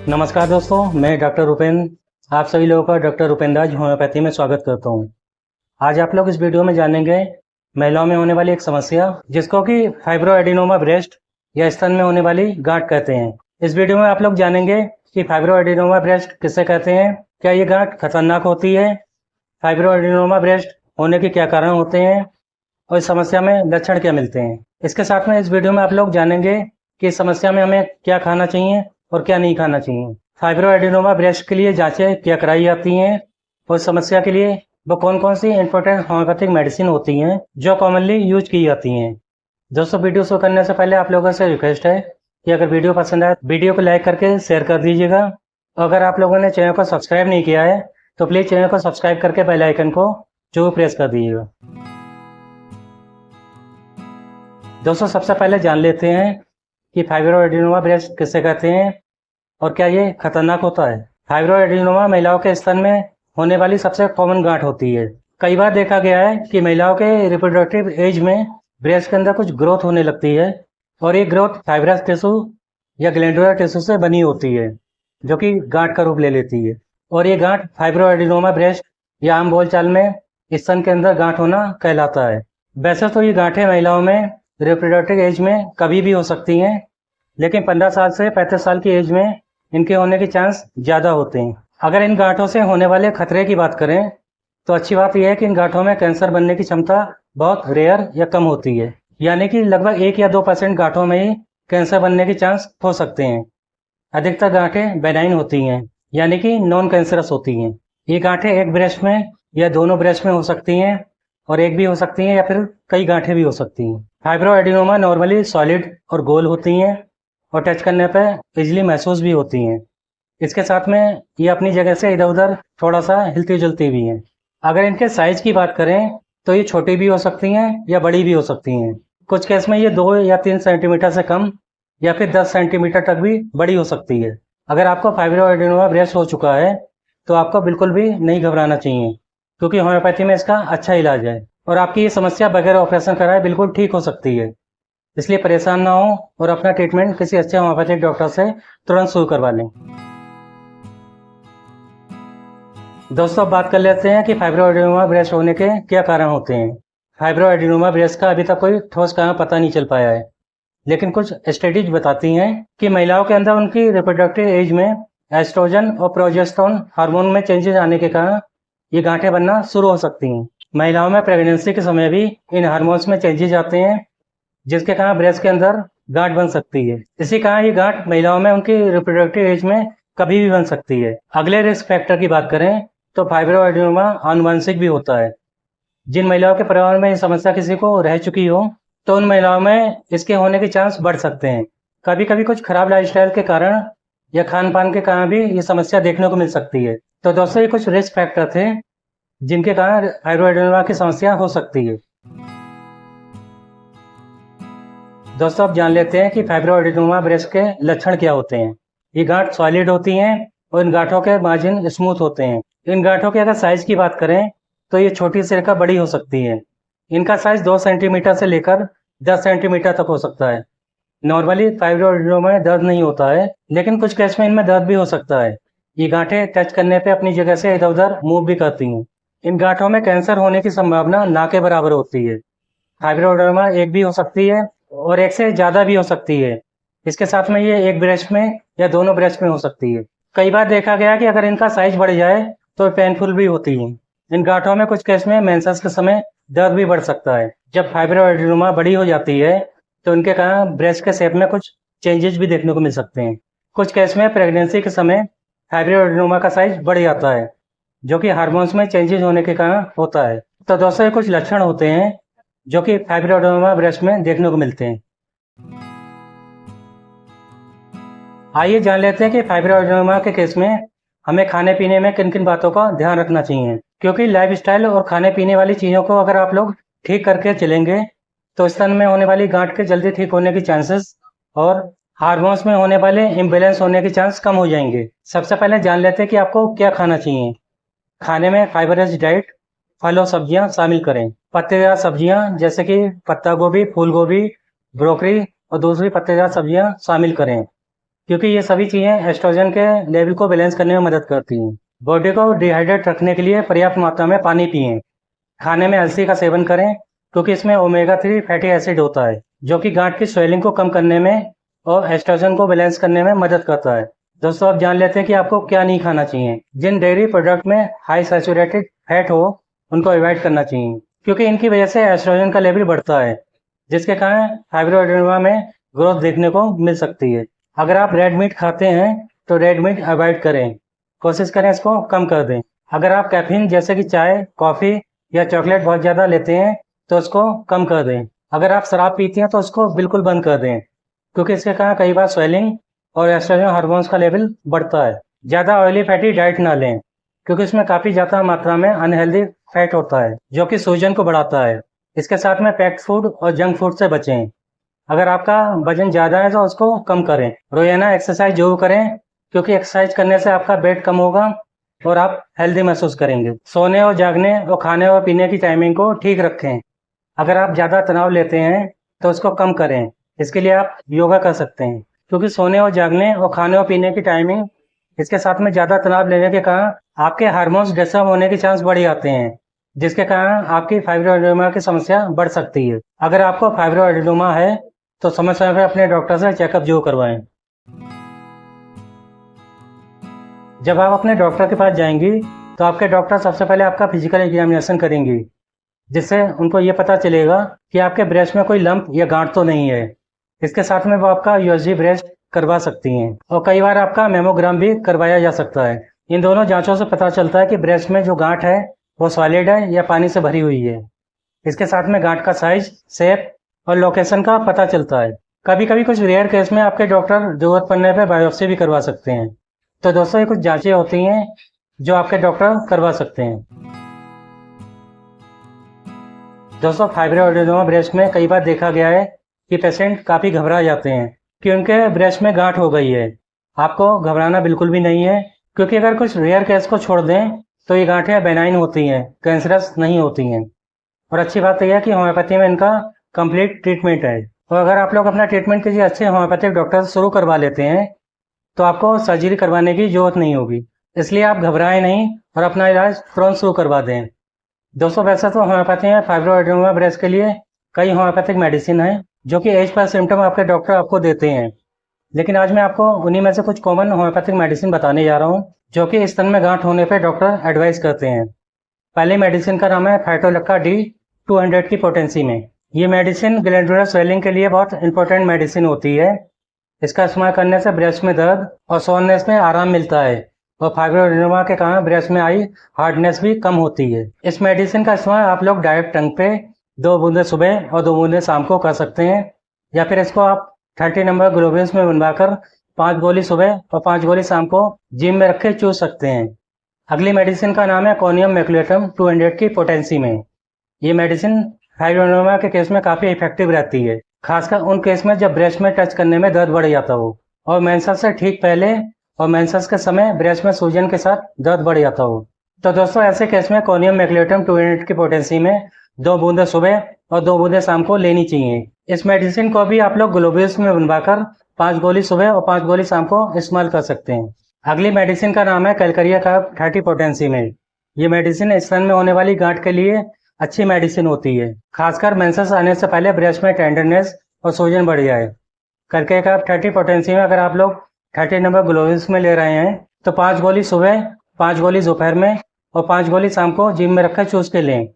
नमस्कार दोस्तों, मैं डॉक्टर उपेंद्र आप सभी लोगों का डॉक्टर उपेंद्र होम्योपैथी में स्वागत करता हूं। आज आप लोग इस वीडियो में जानेंगे महिलाओं में होने वाली एक समस्या जिसको कि फाइब्रोएडिनोमा ब्रेस्ट या स्तन में होने वाली गांठ कहते हैं। इस वीडियो में आप लोग जानेंगे कि फाइब्रोएडिनोमा ब्रेस्ट किसे कहते हैं, क्या ये गांठ खतरनाक होती है, फाइब्रोएडिनोमा ब्रेस्ट होने के क्या कारण होते हैं और इस समस्या में लक्षण क्या मिलते हैं। इसके साथ में इस वीडियो में आप लोग जानेंगे कि इस समस्या में हमें क्या खाना चाहिए और क्या नहीं खाना चाहिए। फाइब्रोएडिनोमा ब्रेस्ट के लिए जांचें क्या कराई जाती हैं और समस्या के लिए वो कौन कौन सी इंपॉर्टेंट होम्योपैथिक मेडिसिन होती हैं जो कॉमनली यूज की जाती हैं। दोस्तों, वीडियो शुरू करने से पहले आप लोगों से रिक्वेस्ट है कि अगर वीडियो पसंद आए वीडियो को लाइक करके शेयर कर दीजिएगा और अगर आप लोगों ने चैनल को सब्सक्राइब नहीं किया है तो प्लीज़ चैनल को सब्सक्राइब करके बेल आइकन को जरूर प्रेस कर दीजिएगा। दोस्तों, सबसे पहले जान लेते हैं कि फाइब्रोएडिनोमा ब्रेस्ट किसे कहते हैं और क्या ये खतरनाक होता है। फाइब्रोएडिनोमा महिलाओं के स्तन में होने वाली सबसे कॉमन गांठ होती है। कई बार देखा गया है कि महिलाओं के रिप्रोडक्टिव एज में ब्रेस्ट के अंदर कुछ ग्रोथ होने लगती है और ये ग्रोथ फाइब्रस टिश्यू या ग्लैंडुलर टिश्यू से बनी होती है जो कि गांठ का रूप ले लेती है और ये गांठ फाइब्रोएडिनोमा ब्रेस्ट या आम बोलचाल में स्तन के अंदर गांठ होना कहलाता है। वैसे तो ये गांठें महिलाओं में रिप्रोडक्टिव एज में कभी भी हो सकती हैं, लेकिन 15 साल से 35 साल की एज में इनके होने के चांस ज़्यादा होते हैं। अगर इन गांठों से होने वाले खतरे की बात करें तो अच्छी बात यह है कि इन गांठों में कैंसर बनने की क्षमता बहुत रेयर या कम होती है, यानी कि लगभग 1 या 2% गांठों में ही कैंसर बनने के चांस हो सकते हैं। अधिकतर गांठें बेनाइन होती हैं, यानी कि नॉन कैंसरस होती हैं। ये गांठें एक ब्रेस्ट में या दोनों ब्रेस्ट में हो सकती हैं और एक भी हो सकती हैं या फिर कई गांठें भी हो सकती हैं। फाइब्रोएडिनोमा नॉर्मली सॉलिड और गोल होती हैं और टच करने पर इजीली महसूस भी होती हैं। इसके साथ में ये अपनी जगह से इधर उधर थोड़ा सा हिलती जुलती भी हैं। अगर इनके साइज की बात करें तो ये छोटी भी हो सकती हैं या बड़ी भी हो सकती हैं। कुछ केस में ये 2 या 3 सेंटीमीटर से कम या फिर 10 सेंटीमीटर तक भी बड़ी हो सकती है। अगर आपको फाइब्रोएडिनोमा ब्रेस्ट हो चुका है तो आपको बिल्कुल भी नहीं घबराना चाहिए, क्योंकि होम्योपैथी में इसका अच्छा इलाज है और आपकी ये समस्या बगैर ऑपरेशन कराए बिल्कुल ठीक हो सकती है। इसलिए परेशान ना हो और अपना ट्रीटमेंट किसी अच्छे होम्योपैथिक डॉक्टर से तुरंत शुरू करवा लें। दोस्तों, अब बात कर लेते हैं कि फाइब्रोएडिनोमा ब्रेस्ट होने के क्या कारण होते हैं। फाइब्रोएडिनोमा ब्रेस्ट का अभी तक कोई ठोस कारण पता नहीं चल पाया है, लेकिन कुछ स्टडीज बताती हैं कि महिलाओं के अंदर उनकी रिप्रोडक्टिव एज में एस्ट्रोजन और प्रोजेस्टेरोन हार्मोन में चेंजेस आने के कारण ये गांठें बनना शुरू हो सकती हैं। महिलाओं में प्रेगनेंसी के समय भी इन हार्मोन्स में चेंजेस आते हैं जिसके कारण ब्रेस्ट के अंदर गांठ बन सकती है। इसी कारण ये गांठ महिलाओं में उनकी रिप्रोडक्टिव एज में कभी भी बन सकती है। अगले रिस्क फैक्टर की बात करें तो फाइब्रोएडिनोमा आनुवंशिक भी होता है। जिन महिलाओं के परिवार में ये समस्या किसी को रह चुकी हो तो उन महिलाओं में इसके होने के चांस बढ़ सकते हैं। कभी कभी कुछ खराब लाइफस्टाइल के कारण या खान पान के कारण भी ये समस्या देखने को मिल सकती है। तो दोस्तों, ये कुछ रिस्क फैक्टर थे जिनके कारण फाइब्रोएडिनोमा की समस्या हो सकती है। दोस्तों, अब जान लेते हैं कि फाइब्रोएडिनोमा ब्रेस्ट के लक्षण क्या होते हैं। ये गांठ सॉलिड होती हैं और इन गांठों के मार्जिन स्मूथ होते हैं। इन गांठों के अगर साइज की बात करें तो ये छोटी से लेकर बड़ी हो सकती है। इनका साइज 2 सेंटीमीटर से लेकर 10 सेंटीमीटर तक हो सकता है। नॉर्मली फाइब्रोएडिनोमा में दर्द नहीं होता है, लेकिन कुछ केस में इनमें दर्द भी हो सकता है। ये गांठें टच करने पे अपनी जगह से इधर उधर मूव भी करती हैं। इन गांठों में कैंसर होने की संभावना ना के बराबर होती है। फाइब्रोएडिनोमा एक भी हो सकती है और एक से ज़्यादा भी हो सकती है। इसके साथ में ये एक ब्रेस्ट में या दोनों ब्रेस्ट में हो सकती है। कई बार देखा गया कि अगर इनका साइज बढ़ जाए तो पेनफुल भी होती है। इन गांठों में कुछ केस में मेंसेस के समय दर्द भी बढ़ सकता है। जब फाइब्रोएडिनोमा बड़ी हो जाती है तो इनके कारण ब्रेस्ट के शेप में कुछ चेंजेस भी देखने को मिल सकते हैं। कुछ केस में प्रेगनेंसी के समय फाइब्रोएडिनोमा का साइज बढ़ जाता है, जो कि हार्मोन्स में चेंजेस होने के कारण होता है। तो दोस्तों, ये कुछ लक्षण होते हैं जो कि फाइब्रोएडिनोमा ब्रेस्ट में देखने को मिलते हैं। आइए जान लेते हैं कि फाइब्रोएडिनोमा के केस में हमें खाने पीने में किन किन बातों का ध्यान रखना चाहिए, क्योंकि लाइफस्टाइल और खाने पीने वाली चीज़ों को अगर आप लोग ठीक करके चलेंगे तो स्तन में होने वाली गांठ के जल्दी ठीक होने की चांसेस और हार्मोन्स में होने वाले इम्बेलेंस होने के चांस कम हो जाएंगे। सबसे पहले जान लेते हैं कि आपको क्या खाना चाहिए। खाने में फाइबर रिच डाइट, फल और सब्जियां शामिल करें। पत्तेदार सब्जियां जैसे कि पत्ता गोभी, फूल गोभी, ब्रोकली और दूसरी पत्तेदार सब्जियां शामिल करें। क्योंकि ये सभी चीज़ें एस्ट्रोजन के लेवल को बैलेंस करने में मदद करती हैं। बॉडी को डिहाइड्रेट रखने के लिए पर्याप्त मात्रा में पानी पिएं। खाने में अलसी का सेवन करें क्योंकि इसमें ओमेगा 3 फैटी एसिड होता है जो कि गांठ की स्वेलिंग को कम करने में और एस्ट्रोजन को बैलेंस करने में मदद करता है। दोस्तों, अब जान लेते हैं कि आपको क्या नहीं खाना चाहिए। जिन डेयरी प्रोडक्ट में हाई सैचुरेटेड फैट हो उनको अवॉइड करना चाहिए क्योंकि इनकी वजह से एस्ट्रोजन का लेवल बढ़ता है जिसके कारण फाइब्रोएडेनोमा में ग्रोथ देखने को मिल सकती है। अगर आप रेड मीट खाते हैं तो रेड मीट अवॉइड करें, कोशिश करें इसको कम कर दें। अगर आप कैफीन जैसे कि चाय, कॉफ़ी या चॉकलेट बहुत ज़्यादा लेते हैं तो उसको कम कर दें। अगर आप शराब पीते हैं तो उसको बिल्कुल बंद कर दें क्योंकि इसके कारण कई बार स्वेलिंग और एस्ट्रोजन हार्मोन्स का लेवल बढ़ता है। ज़्यादा ऑयली फैटी डाइट ना लें क्योंकि इसमें काफ़ी ज़्यादा मात्रा में अनहेल्दी फैट होता है जो कि सूजन को बढ़ाता है। इसके साथ में पैक्ड फूड और जंक फूड से बचें। अगर आपका वजन ज़्यादा है तो उसको कम करें। रोजाना एक्सरसाइज जरूर करें क्योंकि एक्सरसाइज करने से आपका वेट कम होगा और आप हेल्दी महसूस करेंगे। सोने और जागने और खाने और पीने की टाइमिंग को ठीक रखें। अगर आप ज़्यादा तनाव लेते हैं तो उसको कम करें। इसके लिए आप योगा कर सकते हैं क्योंकि सोने और जागने और खाने और पीने की टाइमिंग इसके साथ में ज़्यादा तनाव लेने के कारण आपके हार्मोन्स डिस्टर्ब होने के चांस बढ़ जाते हैं जिसके कारण आपकी फाइब्रोएडेनोमा की समस्या बढ़ सकती है। अगर आपको फाइब्रोएडेनोमा है तो समय समय पर अपने डॉक्टर से चेकअप जरूर करवाएं। जब आप अपने डॉक्टर के पास जाएंगी तो आपके डॉक्टर सबसे पहले आपका फिजिकल एग्जामिनेशन करेंगी जिससे उनको ये पता चलेगा कि आपके ब्रेस्ट में कोई लंप या गांठ तो नहीं है। इसके साथ में वो आपका यूएसजी ब्रेस्ट करवा सकती हैं और कई बार आपका मेमोग्राम भी करवाया जा सकता है। इन दोनों जांचों से पता चलता है कि ब्रेस्ट में जो गांठ है वो सॉलिड है या पानी से भरी हुई है। इसके साथ में गांठ का साइज, शेप और लोकेशन का पता चलता है। कभी कभी कुछ रेयर केस में आपके डॉक्टर जरूरत पड़ने पर बायोप्सी भी करवा सकते हैं। तो दोस्तों, ये कुछ जांचें होती हैं जो आपके डॉक्टर करवा सकते हैं। दोस्तों, फाइब्रोएडेनोमा ब्रेस्ट में कई बार देखा गया है कि पेशेंट काफ़ी घबरा जाते हैं कि उनके ब्रेस्ट में गांठ हो गई है। आपको घबराना बिल्कुल भी नहीं है क्योंकि अगर कुछ रेयर केस को छोड़ दें तो ये गांठें बेनाइन होती हैं, कैंसरस नहीं होती हैं। और अच्छी बात यह है कि होम्योपैथी में इनका कंप्लीट ट्रीटमेंट है। और अगर आप लोग अपना ट्रीटमेंट किसी अच्छे होम्योपैथिक डॉक्टर से शुरू करवा लेते हैं तो आपको सर्जरी करवाने की जरूरत नहीं होगी। इसलिए आप घबराएं नहीं और अपना इलाज तुरंत शुरू करवा दें। दोस्तों, वैसे तो होम्योपैथी में फाइब्रोएडेनोमा ब्रेस्ट के लिए कई होम्योपैथिक मेडिसिन हैं जो कि एज पर सिम्टम आपके डॉक्टर आपको देते हैं। लेकिन आज मैं आपको उन्हीं में से कुछ कॉमन होम्योपैथिक मेडिसिन बताने जा रहा हूँ जो कि स्तन में गांठ होने पर डॉक्टर एडवाइस करते हैं। पहली मेडिसिन का नाम है फाइटोलक्का डी 200 की पोटेंसी में। ये मेडिसिन ग्लैंडुलर स्वेलिंग के लिए बहुत इंपॉर्टेंट मेडिसिन होती है। इसका इस्तेमाल करने से ब्रेस्ट में दर्द और सोननेस में आराम मिलता है और फाइब्रोएडेनोमा के कारण ब्रेस्ट में आई हार्डनेस भी कम होती है। इस मेडिसिन का इस्तेमाल आप लोग डायरेक्ट टंग पे 2 बूंदे सुबह और 2 बूंदे शाम को कर सकते हैं या फिर इसको आप 30 नंबर ग्लोब्यूल्स में बनवाकर 5 गोली सुबह और 5 गोली शाम को जिम में रख के चूस सकते हैं। अगली मेडिसिन का नाम है कोनियम मैकुलेटम 200 की पोटेंसी में। ये मेडिसिन फाइब्रोएडेनोमा के केस में काफ़ी इफेक्टिव रहती है, खासकर उन केस में जब ब्रेस्ट में टच करने में दर्द बढ़ जाता हो और मेंसेस से ठीक पहले और मेंसेस के समय ब्रेस्ट में सूजन के साथ दर्द बढ़ जाता हो। तो दोस्तों, ऐसे केस में कोनियम मैकुलेटम 200 की पोटेंसी में 2 बूंदे सुबह और 2 बूंदे शाम को लेनी चाहिए। इस मेडिसिन को भी आप लोग ग्लोब्यूल्स में बनवाकर 5 गोली सुबह और 5 गोली शाम को इस्तेमाल कर सकते हैं। अगली मेडिसिन का नाम है कैलकारिया कार्ब 30 पोटेंसी में। ये मेडिसिन स्तन में होने वाली गांठ के लिए अच्छी मेडिसिन होती है, खासकर मेंसेस आने से पहले ब्रेस्ट में टेंडरनेस और सूजन बढ़ जाए। कैलकारिया कार्ब 30 पोटेंसी में अगर आप लोग 30 नंबर ग्लोब्यूल्स में ले रहे हैं तो 5 गोली सुबह, 5 गोली दोपहर में और 5 गोली शाम को जिम में रखकर चूस के लें।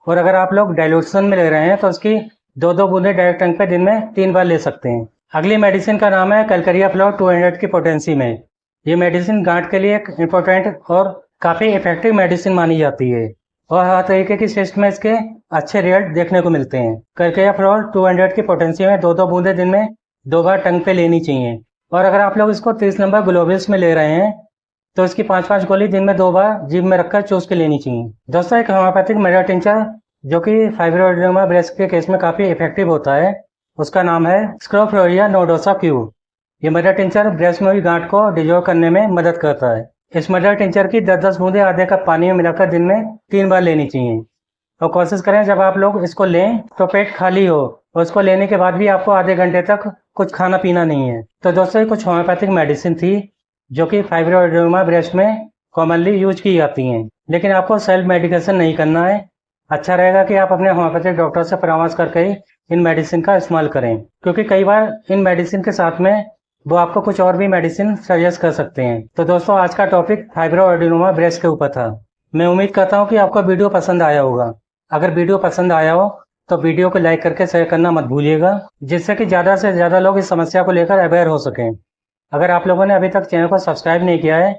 और अगर आप लोग डाइल्यूशन में ले रहे हैं तो उसकी 2-2 बूंदे डायरेक्ट टंग पे दिन में 3 बार ले सकते हैं। अगली मेडिसिन का नाम है कैलकारिया फ्लोर 200 की पोटेंसी में। ये मेडिसिन गांठ के लिए एक इम्पोर्टेंट और काफ़ी इफेक्टिव मेडिसिन मानी जाती है और हर तरीके की सिस्ट में इसके अच्छे रिजल्ट देखने को मिलते हैं। कैलकारिया फ्लोर 200 की पोटेंसी में 2-2 बूंदे दिन में 2 बार टंग पे लेनी चाहिए। और अगर आप लोग इसको 30 नंबर ग्लोब्यूल्स में ले रहे हैं तो इसकी 5-5 गोली दिन में 2 बार जिम में रखकर चूस के लेनी चाहिए। दोस्तों, एक होम्योपैथिक मेडिसिन टिंचर जो कि फाइब्रोएडेनोमा ब्रेस्ट के केस में काफ़ी इफेक्टिव होता है, उसका नाम है स्क्रोफ्लोरिया नोडोसा क्यू। ये मदर टिंचर ब्रेस्ट में हुई गांठ को डिजोल्व करने में मदद करता है। इस मदर टिंचर की 10-10 बूंदे आधे कप पानी में मिलाकर दिन में 3 बार लेनी चाहिए। और कोशिश करें जब आप लोग इसको लें तो पेट खाली हो, और इसको लेने के बाद भी आपको आधे घंटे तक कुछ खाना पीना नहीं है। तो दोस्तों ये कुछ होम्योपैथिक मेडिसिन थी जो कि फाइब्रोइड एडिनोमा ब्रेस्ट में कॉमनली यूज की जाती हैं, लेकिन आपको सेल्फ मेडिकेशन नहीं करना है। अच्छा रहेगा कि आप अपने होम्योपैथिक डॉक्टर से परामर्श करके ही इन मेडिसिन का इस्तेमाल करें, क्योंकि कई बार इन मेडिसिन के साथ में वो आपको कुछ और भी मेडिसिन सजेस्ट कर सकते हैं। तो दोस्तों आज का टॉपिक फाइब्रोइड एडिनोमा ब्रेस्ट के ऊपर था। मैं उम्मीद करता हूँ कि आपको वीडियो पसंद आया होगा। अगर वीडियो पसंद आया हो तो वीडियो को लाइक करके शेयर करना मत भूलिएगा, जिससे कि ज़्यादा से ज़्यादा लोग इस समस्या को लेकर अवेयर हो सकें। अगर आप लोगों ने अभी तक चैनल को सब्सक्राइब नहीं किया है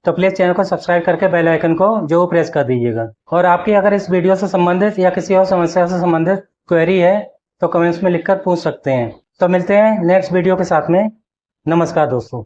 तो प्लीज़ चैनल को सब्सक्राइब करके बेल आइकन को जरूर प्रेस कर दीजिएगा। और आपकी अगर इस वीडियो से संबंधित या किसी और समस्या से संबंधित क्वेरी है तो कमेंट्स में लिखकर पूछ सकते हैं। तो मिलते हैं नेक्स्ट वीडियो के साथ में। नमस्कार दोस्तों।